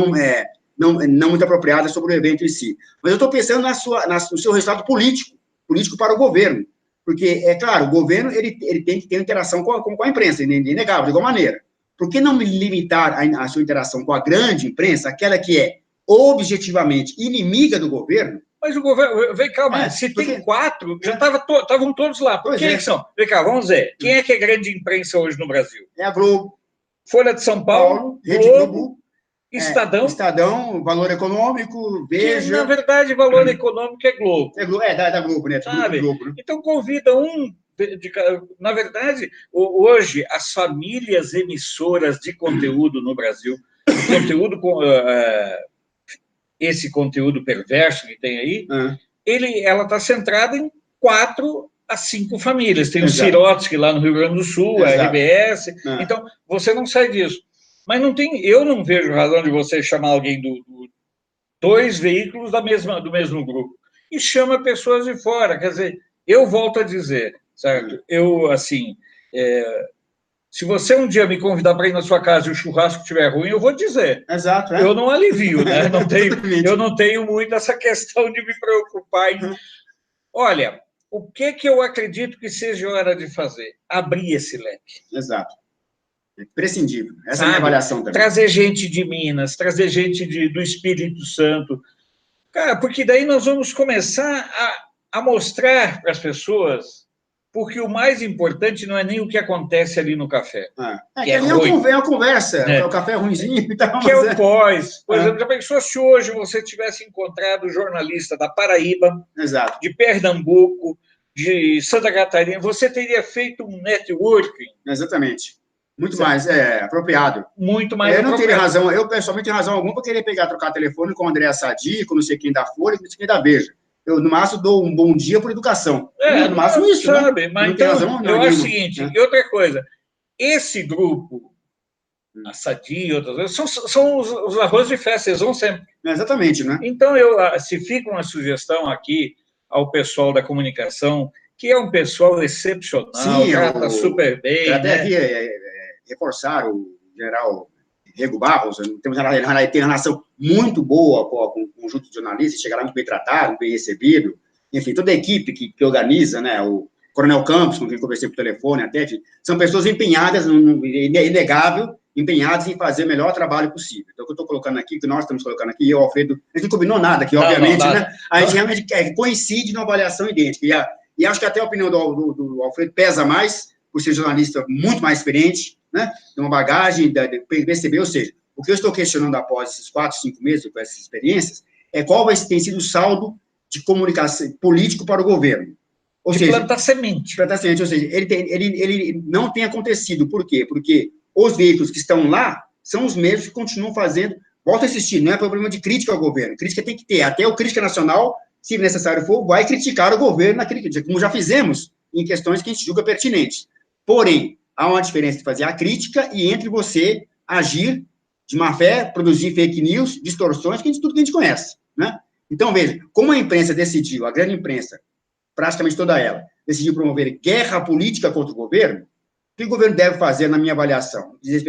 Speaker 1: não muito apropriada sobre o evento em si. Mas eu estou pensando no seu resultado político para o governo. Porque, é claro, o governo ele tem que ter interação com a imprensa, inegável, de igual maneira. Por que não limitar a sua interação com a grande imprensa, aquela que é objetivamente inimiga do governo?
Speaker 2: Mas o governo... Vem cá, mas se tem 4, já estavam todos lá. Quem são? Vem cá, vamos ver. Quem é que é grande imprensa hoje no Brasil?
Speaker 1: É a Globo.
Speaker 2: Folha de São Paulo,
Speaker 1: Rede Globo,
Speaker 2: Estadão.
Speaker 1: Estadão, Valor Econômico, Veja.
Speaker 2: Que, na verdade, Valor Econômico é Globo.
Speaker 1: Da Globo, né?
Speaker 2: Sabe?
Speaker 1: Globo, né?
Speaker 2: Então, convida um... Na verdade, hoje, as famílias emissoras de conteúdo no Brasil, esse conteúdo perverso que tem aí, ela está centrada em 4 a 5 famílias. Tem o Sirotsky lá no Rio Grande do Sul, a RBS. Então, você não sai disso. Mas eu não vejo razão de você chamar alguém 2 veículos do mesmo grupo. E chama pessoas de fora. Quer dizer, eu volto a dizer, certo? Eu, assim, se você um dia me convidar para ir na sua casa e o churrasco estiver ruim, eu vou dizer.
Speaker 1: Exato.
Speaker 2: Eu não alivio, né? Eu não tenho muito essa questão de me preocupar em... Olha, o que eu acredito que seja hora de fazer? Abrir esse leque.
Speaker 1: Exato. É imprescindível. Essa é a minha avaliação também.
Speaker 2: Trazer gente de Minas, trazer gente do Espírito Santo. Cara, porque daí nós vamos começar a mostrar para as pessoas, porque o mais importante não é nem o que acontece ali no café.
Speaker 1: Que é uma conversa, o café é ruimzinho e tal.
Speaker 2: Que é o pós. Por exemplo, já pensou se hoje você tivesse encontrado jornalista da Paraíba, de Pernambuco, de Santa Catarina, você teria feito um networking.
Speaker 1: Exatamente. Muito mais apropriado.
Speaker 2: Muito mais
Speaker 1: apropriado. Eu não teria razão, eu pessoalmente tenho razão alguma para querer trocar telefone com o André Sadi, com não sei quem da Folha, com não sei quem da Veja. Eu, no máximo, dou um bom dia por educação. No máximo isso,
Speaker 2: sabe?
Speaker 1: Né?
Speaker 2: Mas
Speaker 1: não
Speaker 2: então,
Speaker 1: razão,
Speaker 2: eu acho o seguinte, e outra coisa, esse grupo, a Sadi e outras coisas, são os arroz de festa, eles vão sempre.
Speaker 1: Exatamente, né?
Speaker 2: Então, se fica uma sugestão aqui ao pessoal da comunicação, que é um pessoal excepcional, trata super bem.
Speaker 1: Eu até vi reforçar o general Rego Barros, tem uma relação muito boa com o conjunto de jornalistas, chegaram muito bem tratado, muito bem recebido, enfim, toda a equipe que organiza, né, o Coronel Campos, com quem conversei por telefone até, são pessoas empenhadas, é inegável, empenhadas em fazer o melhor trabalho possível. Então, o que eu estou colocando aqui, que nós estamos colocando aqui, eu, Alfredo, a gente não combinou nada aqui, obviamente, né? A gente realmente coincide numa avaliação idêntica, e acho que até a opinião do Alfredo pesa mais, por ser jornalista muito mais experiente, né? Tem uma bagagem de perceber, ou seja, o que eu estou questionando após esses 4, 5 meses, com essas experiências, é qual tem sido o saldo de comunicação político para o governo. Ou seja,
Speaker 2: plantar semente.
Speaker 1: Plantar semente, ou seja, ele não tem acontecido. Por quê? Porque os veículos que estão lá são os mesmos que continuam fazendo. Volto a insistir, não é problema de crítica ao governo. Crítica tem que ter. Até o Crítica Nacional, se necessário for, vai criticar o governo naquele crítica, como já fizemos em questões que a gente julga pertinentes. Porém, há uma diferença de fazer a crítica e entre você agir de má fé, produzir fake news, distorções, tudo que a gente conhece, né? Então, veja, como a imprensa decidiu, a grande imprensa, praticamente toda ela, decidiu promover guerra política contra o governo, que o governo deve fazer, na minha avaliação, diz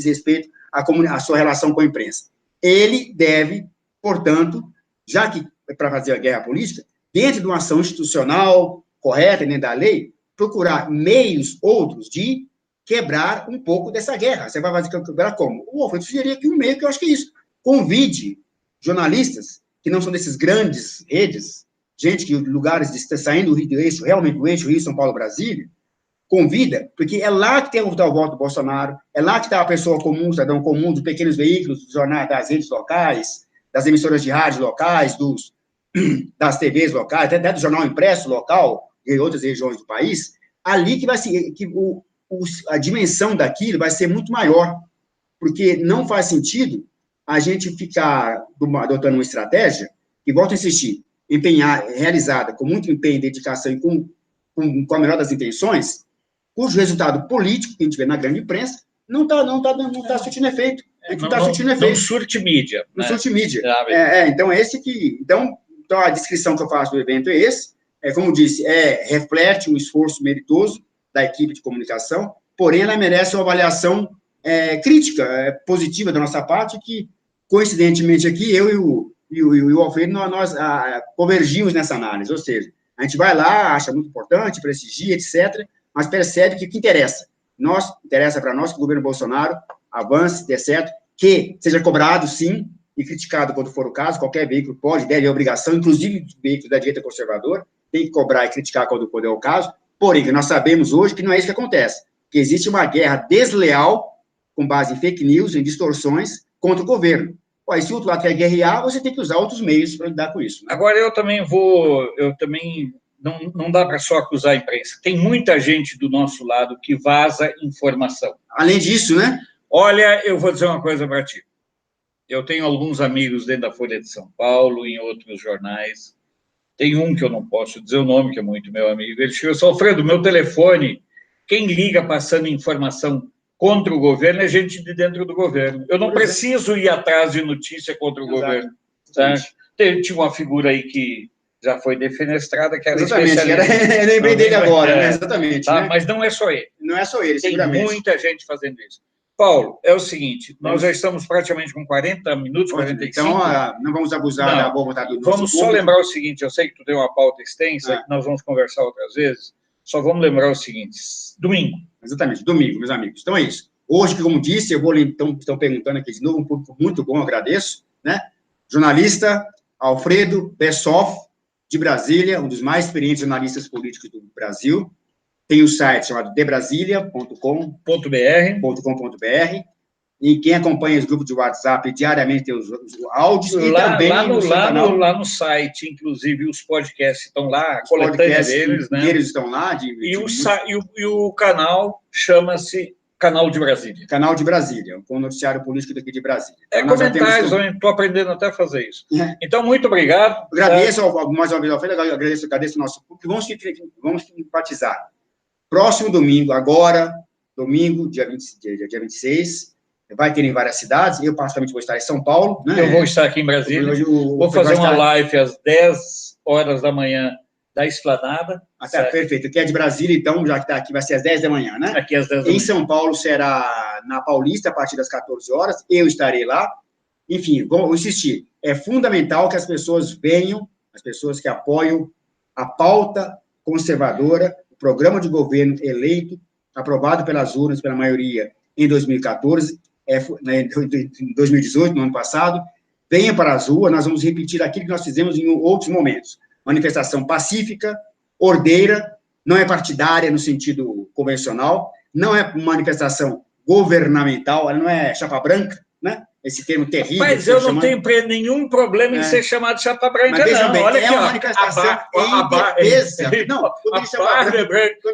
Speaker 1: respeito à sua relação com a imprensa? Ele deve, portanto, já que é para fazer a guerra política, dentro de uma ação institucional correta, dentro da lei, procurar meios outros de quebrar um pouco dessa guerra. Você vai fazer quebrar como? O Alfredo sugeriria aqui um meio que eu acho que é isso. Convide jornalistas que não são desses grandes redes, gente que lugares saindo do eixo, realmente do eixo Rio, São Paulo, Brasília, convida, porque é lá que tem o voto do Bolsonaro, é lá que está a pessoa comum, o cidadão comum, dos pequenos veículos, dos jornais, das redes locais, das emissoras de rádio locais, das TVs locais, até do jornal impresso local, em outras regiões do país, ali que vai ser, a dimensão daquilo vai ser muito maior, porque não faz sentido a gente ficar adotando uma estratégia que, volto a insistir, realizada com muito empenho, dedicação e com a melhor das intenções, cujo resultado político, que a gente vê na grande imprensa, não está surtindo efeito.
Speaker 2: Não surte mídia.
Speaker 1: Não surte mídia. Então, então, a descrição que eu faço do evento é esse. Como disse, reflete um esforço meritoso da equipe de comunicação, porém, ela merece uma avaliação crítica, positiva da nossa parte, que, coincidentemente, aqui, eu e o Alfredo, nós convergimos nessa análise, ou seja, a gente vai lá, acha muito importante, prestigia, etc., mas percebe que o que interessa para nós que o governo Bolsonaro avance, dê certo, que seja cobrado, sim, e criticado quando for o caso, qualquer veículo pode, deve, é obrigação, inclusive veículos da direita conservadora, tem que cobrar e criticar quando for o caso, porém, que nós sabemos hoje que não é isso que acontece, que existe uma guerra desleal, com base em fake news, em distorções, contra o governo. Aí, se o outro lado quer guerrear, você tem que usar outros meios para lidar com isso. Né?
Speaker 2: Agora, não dá para só acusar a imprensa. Tem muita gente do nosso lado que vaza informação.
Speaker 1: Além disso, né?
Speaker 2: Olha, eu vou dizer uma coisa para ti. Eu tenho alguns amigos dentro da Folha de São Paulo, em outros jornais. Tem um que eu não posso dizer o nome, que é muito meu amigo. Ele chegou e disse: Alfredo, meu telefone, quem liga passando informação contra o governo é gente de dentro do governo. Eu não preciso ir atrás de notícia contra o governo. Tá? Tinha uma figura aí que já foi defenestrada, que era
Speaker 1: especialista. Eu lembrei dele agora, né? Exatamente.
Speaker 2: Tá?
Speaker 1: Né?
Speaker 2: Mas não é só ele.
Speaker 1: Não é só ele,
Speaker 2: Tem
Speaker 1: seguramente.
Speaker 2: muita gente fazendo isso. Paulo, é o seguinte, nós já estamos praticamente com 40 minutos, 45.
Speaker 1: Então, não vamos abusar da boa vontade do nosso
Speaker 2: Vamos só lembrar o seguinte, eu sei que tu deu uma pauta extensa, que nós vamos conversar outras vezes, só vamos lembrar o seguinte, domingo.
Speaker 1: Exatamente, domingo, meus amigos. Então é isso. Hoje, como disse, estão perguntando aqui de novo, um público muito bom, agradeço, né? Jornalista Alfredo Pessoff, de Brasília, um dos mais experientes jornalistas políticos do Brasil. Tem um site chamado debrasilia.com.br, e quem acompanha os grupos de WhatsApp diariamente tem os áudios, e também
Speaker 2: lá no site, inclusive, os podcasts estão lá, a coletânea deles, né?
Speaker 1: Eles estão lá.
Speaker 2: E o canal chama-se Canal de Brasília.
Speaker 1: Canal de Brasília, com o noticiário político daqui de Brasília.
Speaker 2: Então, comentários, estou aprendendo até a fazer isso. Então, muito obrigado.
Speaker 1: Agradeço mais uma vez, Alfredo, agradeço o nosso público. Vamos enfatizar. Próximo domingo, agora, domingo, dia 26, vai ter em várias cidades. Eu, particularmente, vou estar em São Paulo. Né?
Speaker 2: Eu vou estar aqui em Brasília. Vou fazer uma live às 10 horas da manhã da Esplanada.
Speaker 1: Perfeito. Aqui é de Brasília, então, já que está aqui, vai ser às 10 da manhã, né?
Speaker 2: Aqui às 10 da manhã.
Speaker 1: Em São Paulo será na Paulista, a partir das 14 horas. Eu estarei lá. Enfim, vou insistir. É fundamental que as pessoas venham, as pessoas que apoiam a pauta conservadora, o programa de governo eleito, aprovado pelas urnas, pela maioria, em 2014, em 2018, no ano passado. Venha para as ruas, nós vamos repetir aquilo que nós fizemos em outros momentos. Manifestação pacífica, ordeira, não é partidária no sentido convencional, não é manifestação governamental, ela não é chapa branca, né? Esse termo terrível.
Speaker 2: Mas eu não tenho nenhum problema em ser chamado de chapa branca, não.
Speaker 1: Bem, olha aqui, uma manifestação em defesa. Não, quando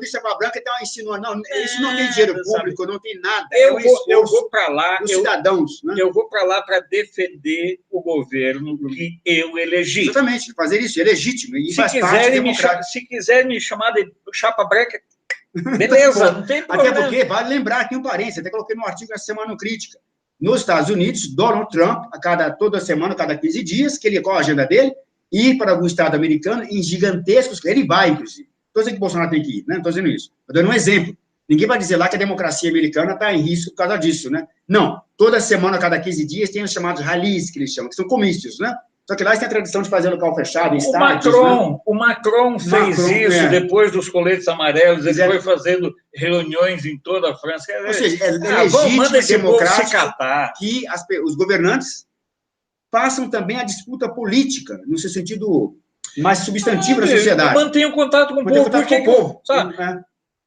Speaker 1: diz chapa branca, tem uma insinuação. Não, isso não tem dinheiro público, não tem nada.
Speaker 2: Eu vou para lá.
Speaker 1: Os cidadãos. Né?
Speaker 2: Eu vou para lá para defender o governo que eu elegi.
Speaker 1: Exatamente, fazer isso é legítimo. E
Speaker 2: se quiser me chamar de chapa branca, beleza, não tem problema.
Speaker 1: Até porque, vale lembrar aqui um parênteses, até coloquei no artigo essa semana no Crítica. Nos Estados Unidos, Donald Trump, toda semana, cada 15 dias, que ele, qual a agenda dele, ir para algum estado americano em gigantescos, ele vai, inclusive. Estou dizendo que o Bolsonaro tem que ir, né? Não estou dizendo isso. Estou dando um exemplo. Ninguém vai dizer lá que a democracia americana está em risco por causa disso, né? Não. Toda semana, a cada 15 dias, tem os chamados rallies, que eles chamam, que são comícios, né? Só que lá eles têm a tradição de fazer local fechado, em estádios,
Speaker 2: o Macron fez isso depois dos coletes amarelos, ele foi fazendo reuniões em toda a França.
Speaker 1: Ou seja, é legítimo e democrático que os governantes façam também a disputa política, no seu sentido mais substantivo da sociedade.
Speaker 2: Mantenham contato com o povo. Porque, com o povo. Sabe?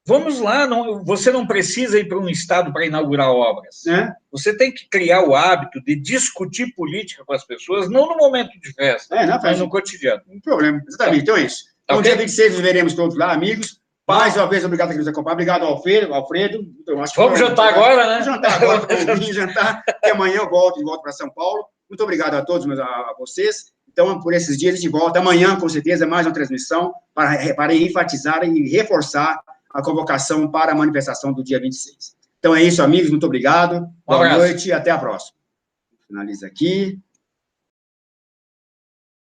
Speaker 2: Vamos lá, você não precisa ir para um estado para inaugurar obras. Você tem que criar o hábito de discutir política com as pessoas, não no momento de festa, mas no cotidiano.
Speaker 1: Não tem problema, exatamente. Então é isso. Então, dia 26, nos veremos todos lá, amigos. Mais uma vez, obrigado a quem nos acompanha. Obrigado, Alfredo.
Speaker 2: Vamos jantar agora, né?
Speaker 1: Vamos jantar agora, vamos jantar. E amanhã eu volto para São Paulo. Muito obrigado a todos, a vocês. Então, por esses dias, a gente volta. Amanhã, com certeza, mais uma transmissão para enfatizar e reforçar a convocação para a manifestação do dia 26. Então é isso, amigos. Muito obrigado. Boa noite e até a próxima. Finaliza aqui.